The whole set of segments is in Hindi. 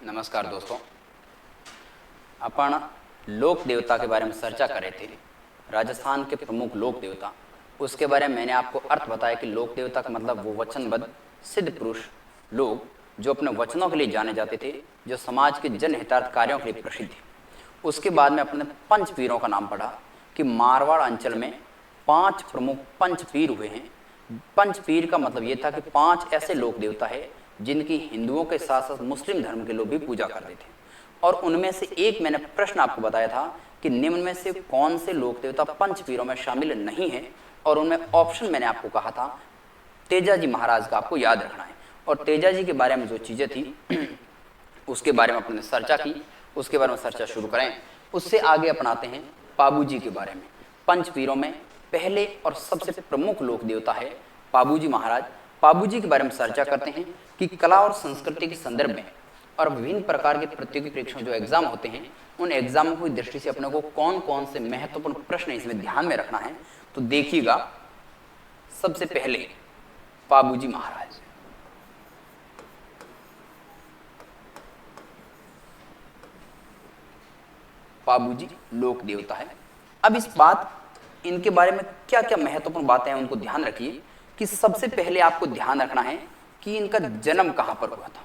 नमस्कार दोस्तों। अपन लोक देवता के बारे में चर्चा कर रहे थे। राजस्थान के प्रमुख लोक देवता, उसके बारे में मैंने आपको अर्थ बताया कि लोक देवता का मतलब वो वचनबद्ध सिद्ध पुरुष लोग जो अपने वचनों के लिए जाने जाते थे, जो समाज के जनहितार्थ कार्यों के लिए प्रसिद्ध थे। उसके बाद में अपने पंचपीरों का नाम पढ़ा कि मारवाड़ अंचल में 5 प्रमुख पंचपीर हुए हैं। पंचपीर का मतलब ये था कि 5 ऐसे लोक देवता है जिनकी हिंदुओं के साथ साथ मुस्लिम धर्म के लोग भी पूजा करते थे। और उनमें से एक मैंने प्रश्न आपको बताया था कि निम्न में से कौन से लोक देवता पंचपीरों में शामिल नहीं है, और उनमें ऑप्शन मैंने आपको कहा था तेजाजी महाराज का आपको याद रखना है। और तेजाजी के बारे में जो चीज़ें थी उसके बारे में अपने चर्चा की, उसके बारे में चर्चा शुरू करें। उससे आगे अपनाते हैं पाबूजी के बारे में। पंचपीरों में पहले और सबसे प्रमुख लोक देवता है पाबूजी महाराज। पाबूजी के बारे में चर्चा करते हैं कि कला और संस्कृति के संदर्भ में और विभिन्न प्रकार के प्रतियोगी परीक्षाओं जो एग्जाम होते हैं, उन एग्जामों की दृष्टि से अपने को कौन कौन से महत्वपूर्ण प्रश्न इसमें ध्यान में रखना है। तो देखिएगा, सबसे पहले पाबूजी महाराज। पाबूजी लोक देवता है। अब इस बात इनके बारे में क्या क्या महत्वपूर्ण बातें हैं उनको ध्यान रखिए कि सबसे पहले आपको ध्यान रखना है कि इनका जन्म कहां पर हुआ था।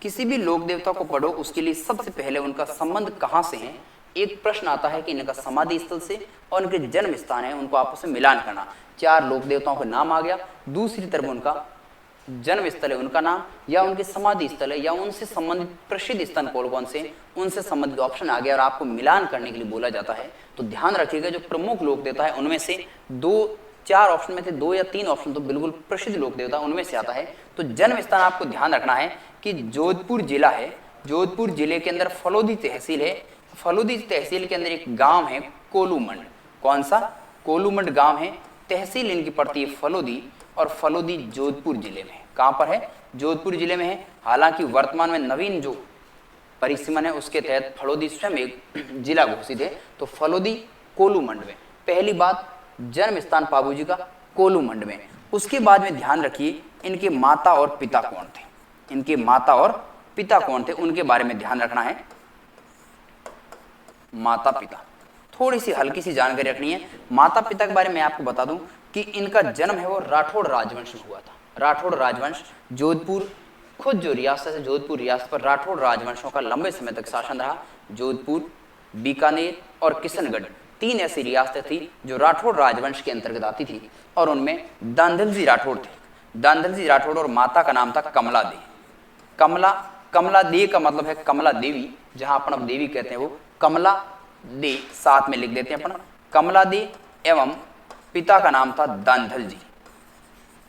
किसी भी लोक देवता को पढ़ो उसके लिए सबसे पहले उनका संबंध कहां से है। एक प्रश्न आता है कि इनका समाधि स्थल से और इनके जन्म स्थान है, उनको आपस में मिलान करना। 4 लोक देवताओं का नाम आ गया, दूसरी तरफ उनका जन्म स्थल है उनका नाम, या उनके समाधि स्थल है, या उनसे संबंधित प्रसिद्ध स्थल कौन से, उनसे संबंधित ऑप्शन आ गया और आपको मिलान करने के लिए बोला जाता है। तो ध्यान रखिएगा, जो प्रमुख लोक देवता है उनमें से 4 ऑप्शन में थे 2 या 3 ऑप्शन तो बिल्कुल प्रसिद्ध लोक देवता उनमें से आता है। तो जन्म स्थान आपको ध्यान रखना है कि जोधपुर जिला है। जोधपुर जिले के अंदर फलोदी तहसील है। फलोदी तहसील के अंदर एक गांव है कोलूमंड। कौन सा? कोलूमंड गांव है। तहसील इनकी पड़ती है फलोदी, और फलोदी जोधपुर जिले में। कहां पर है? जोधपुर जिले में है। हालांकि वर्तमान में नवीन जो परिसीमन है उसके तहत फलोदी स्वयं एक जिला घोषित है। तो फलोदी कोलूमंड में। पहली बात, जन्म स्थान पाबूजी का कोलूमंड में। उसके बाद में ध्यान रखिए इनके माता और पिता कौन थे। इनके माता और पिता कौन थे उनके बारे में ध्यान रखना है। माता पिता, थोड़ी सी हल्की सी जानकारी रखनी है। माता पिता के बारे में आपको बता दूं कि इनका जन्म है वो राठौड़ राजवंश में हुआ था। राठौड़ राजवंश जोधपुर, खुद जो रियासत है जोधपुर रियासत पर राठौड़ राजवंशों का लंबे समय तक शासन रहा। जोधपुर, बीकानेर और किशनगढ़ 3 ऐसी रियासतें थी जो राठौड़ राजवंश के अंतर्गत आती थी, और उनमें दांधलजी राठौड़ थे। दांधलजी राठौड़ और माता का नाम था कमला दे। कमला दे का मतलब है कमला देवी, जहां अपन अब देवी कहते हैं वो कमला दे साथ में लिख देते हैं अपन, कमला दे। एवं पिता का नाम था दांधलजी।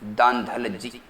दांधलजी।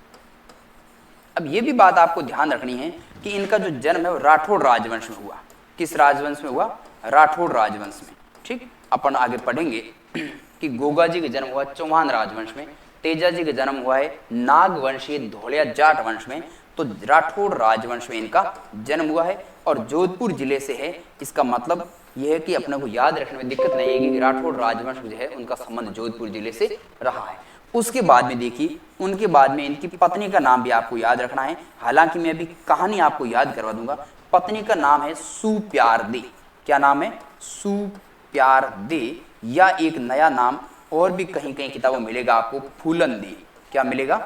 अब ये भी बात आपको ध्यान रखनी है कि इनका जो जन्म है वो राठौड़ राजवंश में हुआ। किस राजवंश में हुआ? राठौड़ राजवंश में। ठीक, अपन आगे पढ़ेंगे कि गोगा जी का जन्म हुआ चौहान राजवंश में। तेजा जी का जन्म हुआ है नागवंशीय धोलिया जाट वंश में। तो राठौड़ राजवंश में इनका जन्म हुआ है और जोधपुर जिले से है। इसका मतलब यह है कि अपने को याद रखने में दिक्कत नहीं है कि राठौड़ राजवंश जो है उनका संबंध जोधपुर जिले से रहा है। उसके बाद में देखिए, उनके बाद में इनकी पत्नी का नाम भी आपको याद रखना है। हालांकि मैं अभी कहानी आपको याद करवा दूंगा। पत्नी का नाम है सुप्यार दे। क्या नाम है? सुप्यार दे, या एक नया नाम और भी कहीं कहीं किताबों मिलेगा आपको, फूलन दे। क्या मिलेगा?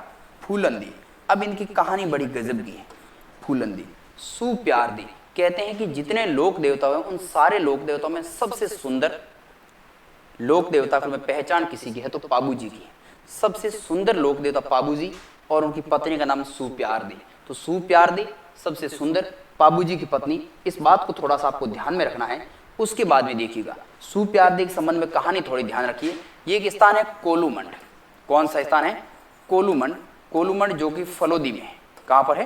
फूलन दे। अब इनकी कहानी बड़ी गजब की है। फूलन दे, सुप्यार दे। कहते हैं कि जितने लोक देवता हैं उन सारे लोक देवताओं में सबसे सुंदर लोक देवता को में पहचान किसी की है तो पाबूजी की है। सबसे सुंदर लोक देवता पाबूजी, और उनकी पत्नी का नाम सुप्यार दे। तो सुप्यार दे सबसे सुंदर, पाबूजी की पत्नी। इस बात को थोड़ा सा आपको ध्यान में रखना है। उसके बाद में देखिएगा सुप्यार दे के संबंध में कहानी थोड़ी ध्यान रखिए। ये एक स्थान है कोलूमंड। कौन सा स्थान है? कोलूमंड। कोलूमंड जो कि फलोदी में है। कहां पर है?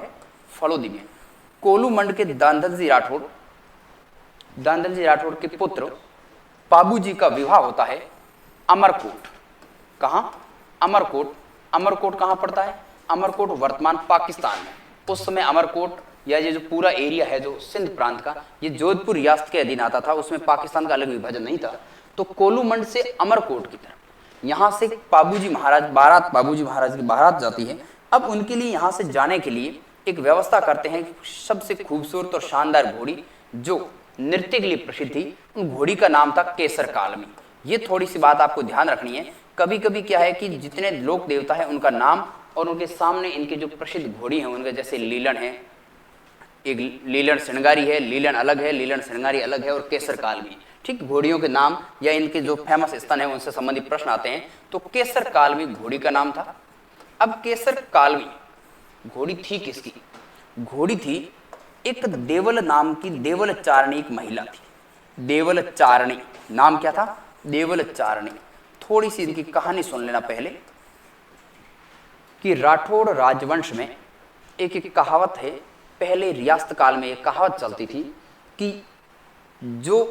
फलोदी में। कोलूमंड के दांधलजी राठौड़ के पुत्र पाबूजी का विवाह होता है अमरकोट। कहां? अमरकोट। अमरकोट कहां पड़ता है? अमरकोट वर्तमान पाकिस्तान में। उस समय अमरकोट या ये जो पूरा एरिया है जो सिंध प्रांत का, ये जोधपुर रियासत के अधीन आता था। उसमें पाकिस्तान का अलग विभाजन नहीं था। तो कोलूमंड से अमरकोट की तरफ यहां से पाबूजी महाराज की बारात जाती है। अब उनके लिए यहां से जाने के लिए एक व्यवस्था करते हैं सबसे खूबसूरत और शानदार घोड़ी जो नृत्य के लिए प्रसिद्ध थी, उन घोड़ी का नाम था केसर कालमी। ये थोड़ी सी बात आपको ध्यान रखनी है। कभी कभी क्या है कि जितने लोक देवता है उनका नाम और उनके सामने इनके जो प्रसिद्ध घोड़ी हैं उनके, जैसे लीलन है, एक लीलन श्रृंगारी है, लीलन अलग है, लीलन श्रृंगारी अलग है, और केसर कालमी, ठीक, घोड़ियों के नाम या इनके जो फेमस स्तन है उनसे संबंधित प्रश्न आते हैं। तो केसर कालमी घोड़ी का नाम था। अब केसर कालमी घोड़ी थी किसकी? घोड़ी थी एक देवल नाम की देवल चारणी एक महिला थी। देवल चारणी नाम क्या था? देवल चारणी। थोड़ी सी इनकी कहानी सुन लेना पहले कि राठौड़ राजवंश में एक कहावत है, पहले रियासत काल में एक कहावत चलती थी कि जो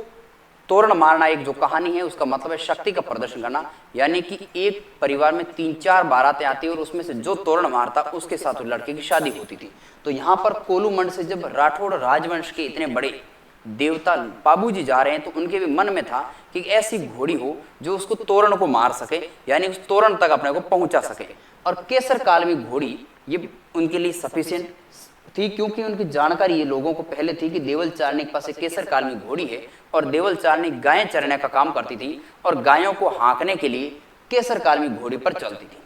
तोरण मारना, एक जो कहानी है उसका मतलब है शक्ति का प्रदर्शन करना, यानी कि एक परिवार में 3-4 बारातें आती और उसमें से जो तोरण मारता उसके साथ उस लड़के की शादी होती थी। तो यहाँ पर कोलूमंड से जब राठौड़ राजवंश के इतने बड़े देवता पाबूजी जा रहे हैं तो उनके भी मन में था कि ऐसी घोड़ी हो जो उसको तोरण को मार सके, यानी उस तोरण तक अपने को पहुंचा सके। और केसर काल में घोड़ी ये उनके लिए सफिशिएंट थी, क्योंकि उनकी जानकारी ये लोगों को पहले थी कि देवल चारणी के पास एक केसर काल में घोड़ी है और देवल चारणी गायें चरने का काम करती थी और गायों को हाँकने के लिए केसर काल में घोड़ी पर चलती थी।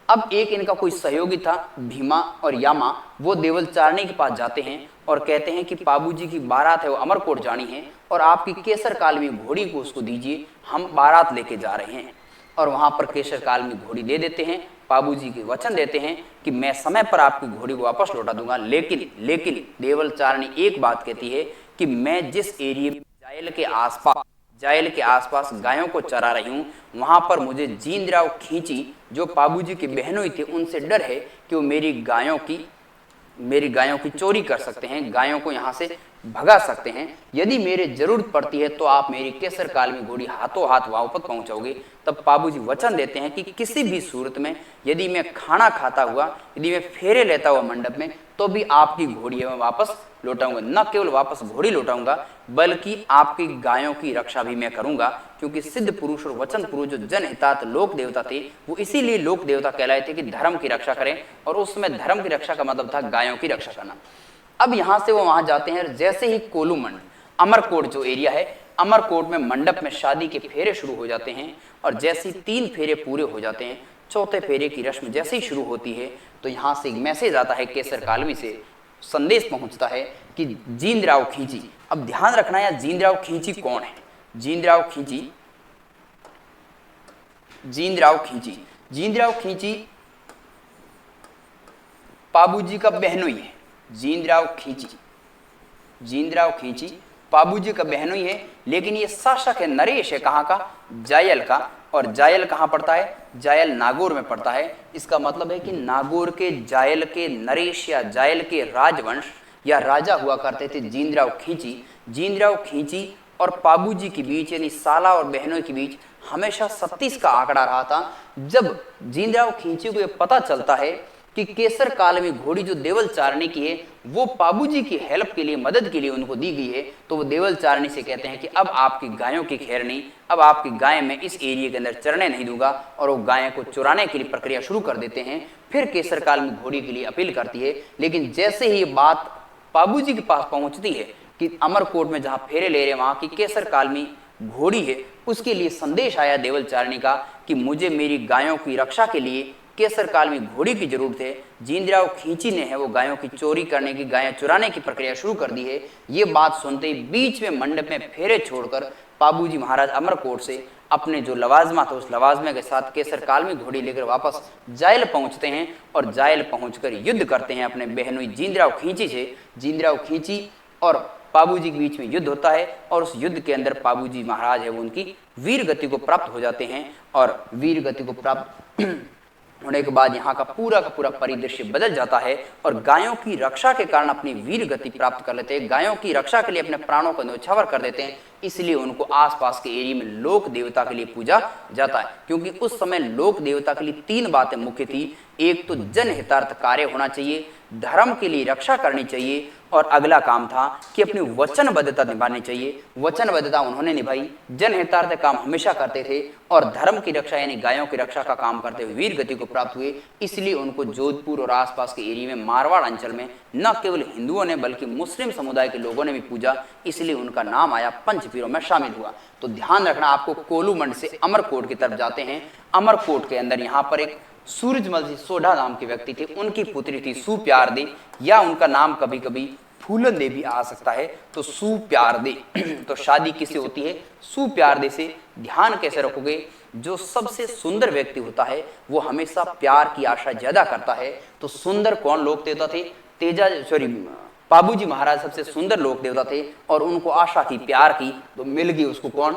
अब एक इनका कोई सहयोगी था भीमा और यामा, वो देवल चारणी के पास जाते हैं और कहते हैं कि पाबूजी की बारात है, वो अमरकोट जानी है और आपकी केसर काल में घोड़ी को उसको दीजिए, हम बारात लेके जा रहे हैं। और वहां पर केसर काल में घोड़ी दे देते हैं। पाबूजी के वचन देते हैं कि मैं समय पर आपकी घोड़ी को वापस लौटा दूंगा, लेकिन देवल चारणी एक बात कहती है कि मैं जिस एरिया में जायल के आसपास गायों को चरा रही हूँ, वहां पर मुझे जींदराव खींची जो पाबूजी की बहनों थे उनसे डर है कि वो मेरी गायों की चोरी कर सकते हैं, गायों को यहाँ से भगा सकते हैं। यदि मेरे जरूरत पड़ती है तो आप मेरी केसर काल में घोड़ी हाथों हाथ वहां पर पहुंचाओगे। तब पाबूजी वचन देते हैं कि किसी भी सूरत में यदि मैं खाना खाता हुआ, यदि मैं फेरे लेता हुआ मंडप में, तो भी आपकी घोड़ी मैं वापस लौटाऊंगा। न केवल वापस घोड़ी लौटाऊंगा बल्कि आपकी गायों की रक्षा भी मैं करूंगा, क्योंकि सिद्ध पुरुष और वचन पुरुष जो जनहितात लोक देवता थे वो इसीलिए लोक देवता कहलाए थे कि धर्म की रक्षा करें, और उस समय धर्म की रक्षा का मतलब था गायों की रक्षा करना। अब यहां से वो वहां जाते हैं। जैसे ही कोलूमंड अमरकोट जो एरिया है, अमरकोट में मंडप में शादी के फेरे शुरू हो जाते हैं और जैसे ही 3 फेरे पूरे हो जाते हैं, चौथे फेरे की रस्म जैसे ही शुरू होती है तो यहाँ से एक मैसेज आता है, केसर कालमी से संदेश पहुंचता है कि जींदराव खींची। अब ध्यान रखना है जींदराव खींची कौन है? जींदराव खींची पाबूजी का बहनोई है। जींदराव खींची पाबूजी का बहनोई है, लेकिन ये शासक है, नरेश है, कहाँ का? जायल का। और जायल कहाँ पड़ता है? जायल नागौर में पड़ता है। इसका मतलब है कि नागौर के जायल के नरेश या जायल के राजवंश या राजा हुआ करते थे जींदराव खींची और पाबूजी के बीच यानी साला और बहनों के बीच हमेशा 36 का आंकड़ा रहा था। जब जींदराव खींची को ये पता चलता है कि केसर काल में घोड़ी जो देवल चारणी की है वो पाबूजी की हेल्प के लिए, मदद के लिए उनको दी गई है, तो वो देवल चारणी से कहते हैं कि अब आपकी गायों की खैर नहीं, अब आपकी गाय मैं इस एरिया के अंदर चरने नहीं दूंगा, और वो गायों को चुराने के लिए प्रक्रिया शुरू कर देते हैं। फिर केसर काल में घोड़ी के लिए अपील करती है, लेकिन जैसे ही ये बात पाबूजी के पास पहुंचती है कि अमरकोट में जहाँ फेरे ले रहे वहां की केसर काल में घोड़ी है, उसके लिए संदेश आया देवल चारणी का कि मुझे मेरी गायों की रक्षा के लिए केसर काल में घोड़ी की जरूरत है। जींदराव खींची ने है वो गायों की चोरी करने की, गायें चुराने की प्रक्रिया शुरू कर दी है। ये बात सुनते ही बीच में मंडप में फेरे छोड़कर पाबूजी महाराज अमरकोट से अपने जो लवाजमा था उस लवाजमे के साथ केसर काल में घोड़ी लेकर वापस जायल पहुंचते हैं और जायल पहुंचकर युद्ध करते हैं अपने बहनोई जींदराव खींची से। जींदराव खींची और पाबूजी के बीच में युद्ध होता है और उस युद्ध के अंदर पाबूजी महाराज है वो उनकी वीर गति को प्राप्त हो जाते हैं, और वीर गति को प्राप्त होने के बाद यहाँ का पूरा परिदृश्य बदल जाता है और गायों की रक्षा के कारण अपनी वीर गति प्राप्त कर लेते हैं। गायों की रक्षा के लिए अपने प्राणों को न्यौछावर कर देते हैं, इसलिए उनको आसपास के एरिया में लोक देवता के लिए पूजा जाता है। क्योंकि उस समय लोक देवता के लिए 3 बातें मुख्य थी। एक तो जनहितार्थ कार्य होना चाहिए, धर्म के लिए रक्षा करनी चाहिए, और अगला काम था कि अपनी वचनबद्धता निभानी चाहिए। वचनबद्धता उन्होंने निभाई, जनहितार्थ काम हमेशा करते थे, और धर्म की रक्षा यानी गायों की रक्षा का काम करते हुए वीर गति को प्राप्त हुए। इसलिए उनको जोधपुर और आसपास के एरिया में, मारवाड़ अंचल में न केवल हिंदुओं ने बल्कि मुस्लिम समुदाय के लोगों ने भी पूजा, इसलिए उनका नाम आया पंचपीरों में शामिल हुआ। तो ध्यान रखना, आपको कोलूमंड से अमरकोट की तरफ जाते हैं। अमरकोट के अंदर यहाँ पर एक सूरजमल जी सोढ़ा नाम के व्यक्ति थे, उनकी पुत्री थी सुप्यारदी, या उनका नाम कभी कभी फूलन दे भी आ सकता है, तो सुप्यारदे। तो शादी किससे होती है? सुप्यारदे से। ध्यान कैसे रखोगे? जो सबसे सुंदर व्यक्ति होता है वो हमेशा प्यार की आशा ज्यादा करता है। तो सुंदर कौन लोक देवता थे? पाबूजी महाराज सबसे सुंदर लोक देवता थे, और उनको आशा की, प्यार की, तो मिल गई उसको कौन?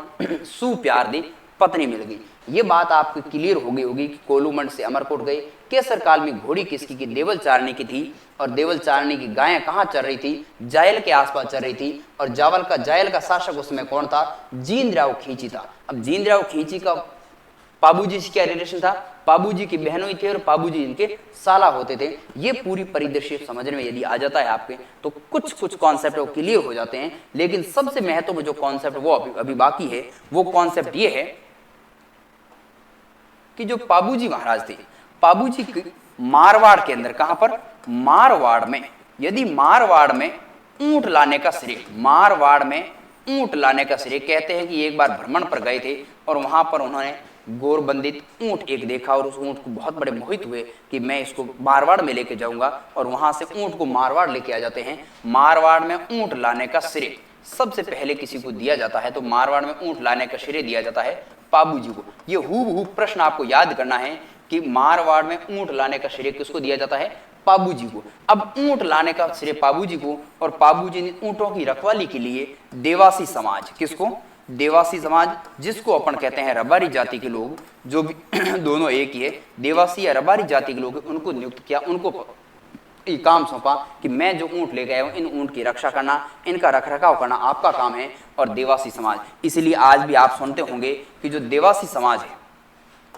सुप्यारदी पत्नी मिल गई। ये बात आपको क्लियर हो गई होगी कि कोलूमंड से अमरकोट गए। केसर काल में घोड़ी किसकी की? देवल चारणी की थी, और देवल चारणी की गायें कहाँ चल रही थी? जायल के आसपास चल रही थी, और जायल का शासक उसमें कौन था? जींद्राव खींची था। अब जींद्राव खींची का पाबूजी से क्या रिलेशन था? पाबूजी की बहनों थे और पाबूजी इनके साला होते थे। ये पूरी परिदृश्य समझने में यदि आ जाता है आपके, तो कुछ कॉन्सेप्ट वो क्लियर हो जाते हैं। लेकिन सबसे महत्वपूर्ण जो कॉन्सेप्ट वो अभी बाकी है, वो कॉन्सेप्ट ये है कि जो पाबूजी महाराज थे, पाबूजी मारवाड़ के अंदर, कहां पर? मारवाड़ में। यदि मारवाड़ में ऊंट लाने का श्रेय, मारवाड़ में ऊंट लाने का श्रेय, कहते हैं कि एक बार भ्रमण पर गए थे और वहां पर उन्होंने गौरबंदित ऊंट एक देखा, और उस ऊंट को बहुत बड़े मोहित हुए कि मैं इसको मारवाड़ में लेके जाऊंगा, और वहां से ऊंट को मारवाड़ लेके आ जाते हैं। मारवाड़ में ऊंट लाने का श्रेय सबसे पहले किसी को दिया जाता है, तो मारवाड़ में ऊंट लाने का श्रेय दिया जाता है पाबूजी को। ये हूबहू प्रश्न आपको याद करना है कि मारवाड़ में ऊंट लाने का श्रेय किसको दिया जाता है? पाबूजी को। अब ऊंट लाने का श्रेय पाबूजी को, और पाबूजी ने ऊंटों की रखवाली के लिए देवासी समाज, किसको? देवासी समाज, जिसको अपन कहते हैं रबारी जाति के लोग, जो भी दोनों एक ही है, देवासी या रबारी जाति के लोग, उनको नियुक्त किया, उनको ये काम सौंपा कि मैं जो ऊंट लेके आया हूं, इन ऊंट की रक्षा करना, इनका रखरखाव करना आपका काम है। और देवासी समाज, इसलिए आज भी आप सुनते होंगे कि जो देवासी समाज है,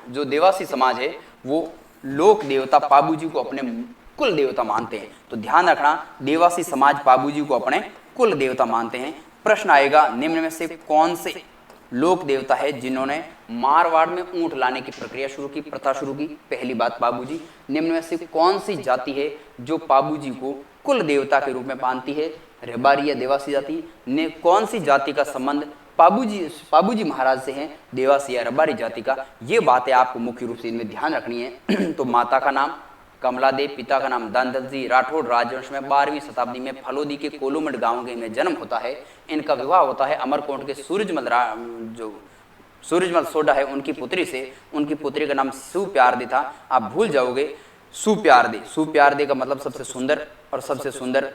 जो देवासी समाज है, वो लोक देवता पाबूजी को अपने कुल देवता मानते हैं। तो ध्यान रखना, देवासी समाज पाबूजी को अपने कुल देवता मानते हैं। प्रश्न आएगा, निम्न में से कौन से लोक देवता है जिन्होंने मारवाड़ में ऊंट लाने की प्रक्रिया शुरू की, प्रथा शुरू की? पहली बात पाबूजी। निम्न में से कौन सी जाति है जो पाबूजी को कुल देवता के रूप में मानती है? रेबारी या देवासी जाति। ने कौन सी जाति का संबंध पाबूजी महाराज से है? देवासी या रबारी जाति का। ये बातें आपको मुख्य रूप से इनमें ध्यान रखनी है। तो माता का नाम कमला देव, पिता का नाम दानदत्त जी, राठौड़ राजवंश में 12वीं शताब्दी में फलोदी के कोलूमंड गांव के में जन्म होता है। इनका विवाह होता है अमरकोट के सूरजमल सोढ़ा है उनकी पुत्री से। उनकी पुत्री का नाम सुप्यारदी था। आप भूल जाओगे सुप्यारदी, सुप्यारदी का मतलब सबसे सुंदर, और सबसे सुंदर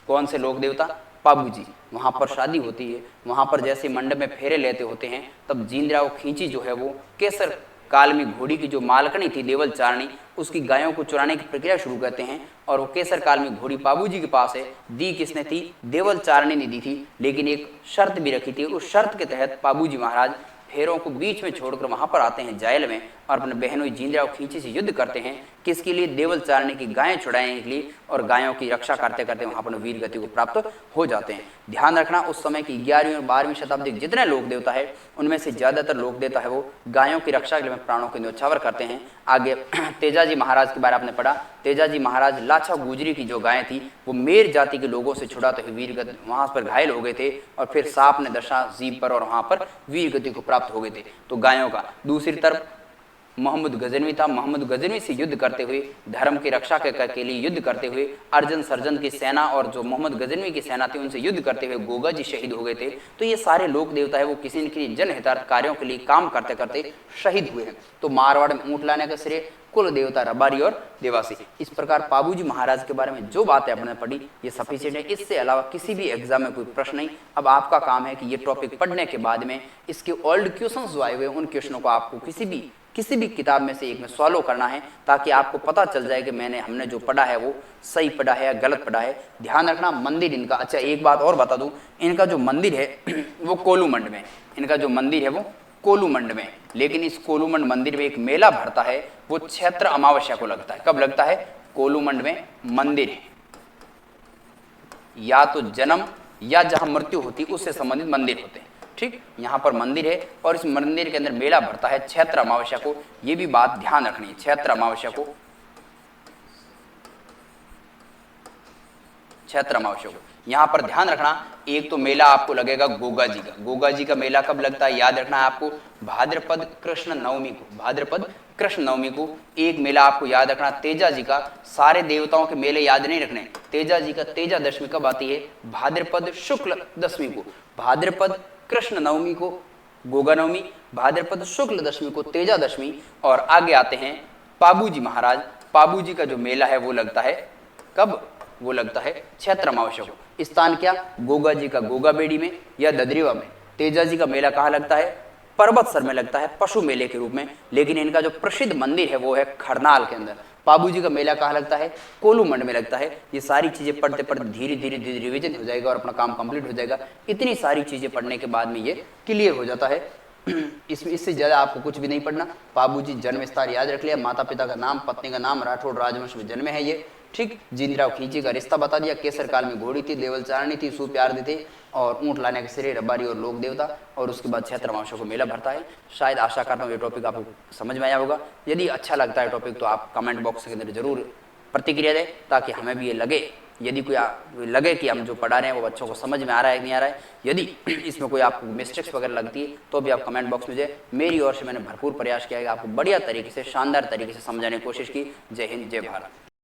कौन से लोक देवता? पाबूजी। वहां पर शादी होती है, वहां पर जैसे मंडप में फेरे लेते होते हैं, तब जींद्राव खींची जो है वो केसर काल में घोड़ी की जो मालकनी थी देवल चारणी, उसकी गायों को चुराने की प्रक्रिया शुरू करते हैं। और वो केसर काल में घोड़ी पाबूजी के पास है। दी किसने थी? देवल चारणी ने दी थी, लेकिन एक शर्त भी रखी थी। उस शर्त के तहत पाबूजी महाराज फेरों को बीच में छोड़कर वहां पर आते हैं जायल में, और अपने बहनों जींद्राव खींची से युद्ध करते हैं। किसके लिए? देवल चारणी की गायें छुड़ाने के लिए, और गायों की रक्षा करते करते वहां पर वीर गति को प्राप्त हो जाते हैं। ध्यान रखना, उस समय की 11वीं और 12वीं शताब्दी के जितने लोक देवता है, उनमें से ज्यादातर लोक देवता है वो गायों की रक्षा के लिए प्राणों के न्योछावर करते हैं। आगे तेजाजी महाराज के बारे में आपने पढ़ा। तेजाजी महाराज लाछा गुजरी की जो गायें थी, वो मेर जाति के लोगों से छुड़ाते हुए वीर गति वहां पर घायल हो गए थे, और फिर सांप ने दशा जीभ पर, और वहां पर वीर गति को प्राप्त हो गए थे। तो गायों का। दूसरी तरफ मोहम्मद गजनवी था। मोहम्मद गजनवी से युद्ध करते हुए, धर्म की रक्षा के लिए युद्ध करते हुए, अर्जन सर्जन की सेना और जो मोहम्मद गजनवी की सेना थी उनसे युद्ध करते हुए गोगा जी शहीद हो गए थे। तो ये सारे लोक देवता है वो किसी न किसी जनहितार्थ कार्यों के लिए काम करते करते शहीद हुए हैं। तो मारवाड़ में ऊंट लाने का श्रेय कुल देवता रबारी और देवासी। इस प्रकार पाबूजी महाराज के बारे में जो बातें आपने पढ़ी ये सफिशिएंट है। इससे अलावा किसी भी एग्जाम में कोई प्रश्न नहीं। अब आपका काम है कि ये टॉपिक पढ़ने के बाद में इसके ओल्ड क्वेश्चंस जो आए हुए उन क्वेश्चनों को आपको किसी भी किताब में से एक में सॉल्व करना है, ताकि आपको पता चल जाए कि हमने जो पढ़ा है वो सही पढ़ा है या गलत पढ़ा है। ध्यान रखना, मंदिर इनका, अच्छा एक बात और बता दूं, इनका जो मंदिर है वो कोलूमंड में, इनका जो मंदिर है वो कोलूमंड में। लेकिन इस कोलूमंड मंदिर में एक मेला भरता है, वो चैत्र अमावस्या को लगता है। कब लगता है? कोलूमंड में मंदिर है, या तो जन्म या जहां मृत्यु होती है उससे संबंधित मंदिर होते हैं। ठीक, यहां पर मंदिर है और इस मंदिर के अंदर मेला भरता है चैत्र अमावस्या को। यह भी बात ध्यान रखनी है, चैत्र अमावस्या को, चैत्र अमावस्या को यहां पर ध्यान रखना। एक तो मेला आपको लगेगा गोगा जी का। गोगा जी का मेला कब लगता है याद रखना है आपको, भाद्रपद कृष्ण नवमी को, भाद्रपद कृष्ण नवमी को। एक मेला आपको याद रखना तेजा जी का। सारे देवताओं के मेले याद नहीं रखने। तेजा जी का तेजा दशमी कब आती है, भाद्रपद शुक्ल दशमी को। भाद्रपद कृष्ण नवमी को गोगा नवमी, भाद्रपद शुक्ल दशमी को तेजा दशमी। और आगे आते हैं पाबूजी महाराज। पाबूजी का जो मेला है वो लगता है कब, वो लगता है चैत्र अमावस्या को। स्थान क्या, गोगा जी का गोगा बेड़ी में या ददरीवा में। तेजा जी का मेला कहाँ लगता है, पर्वतसर में लगता है पशु मेले के रूप में। लेकिन इनका जो प्रसिद्ध मंदिर है वो है खरनाल के अंदर। पाबूजी का मेला कहाँ लगता है, कोलूमंड में लगता है। ये सारी चीजें पढ़ते पढ़ते धीरे धीरे धीरे रिविजन हो जाएगा और अपना काम कंप्लीट हो जाएगा। इतनी सारी चीजें पढ़ने के बाद में ये क्लियर हो जाता है। इससे ज्यादा आपको कुछ भी नहीं पढ़ना। पाबूजी जन्म स्थान याद रख लिया, माता पिता का नाम, पत्नी का नाम, राठौड़ राजवंश में जन्मे है ये। ठीक, जिंदराव खींची का रिश्ता बता दिया, केसर काल में घोड़ी थी, देवल चारणी थी, सुप्यार थे और ऊंट लाने के सिरे रबारी और लोक देवता। और उसके बाद चैत्र अमावस्या को मेला भरता है। शायद आशा करता हूँ ये टॉपिक आपको समझ में आया होगा। यदि अच्छा लगता है टॉपिक तो आप कमेंट बॉक्स के अंदर जरूर प्रतिक्रिया दें, ताकि हमें भी ये लगे, यदि कोई लगे कि हम जो पढ़ा रहे हैं वो बच्चों को समझ में आ रहा है नहीं आ रहा है। यदि इसमें कोई आपको मिस्टेक्स वगैरह लगती है तो भी आप कमेंट बॉक्स में जाए। मेरी ओर से मैंने भरपूर प्रयास किया है, आपको बढ़िया तरीके से, शानदार तरीके से समझाने की कोशिश की। जय हिंद, जय भारत।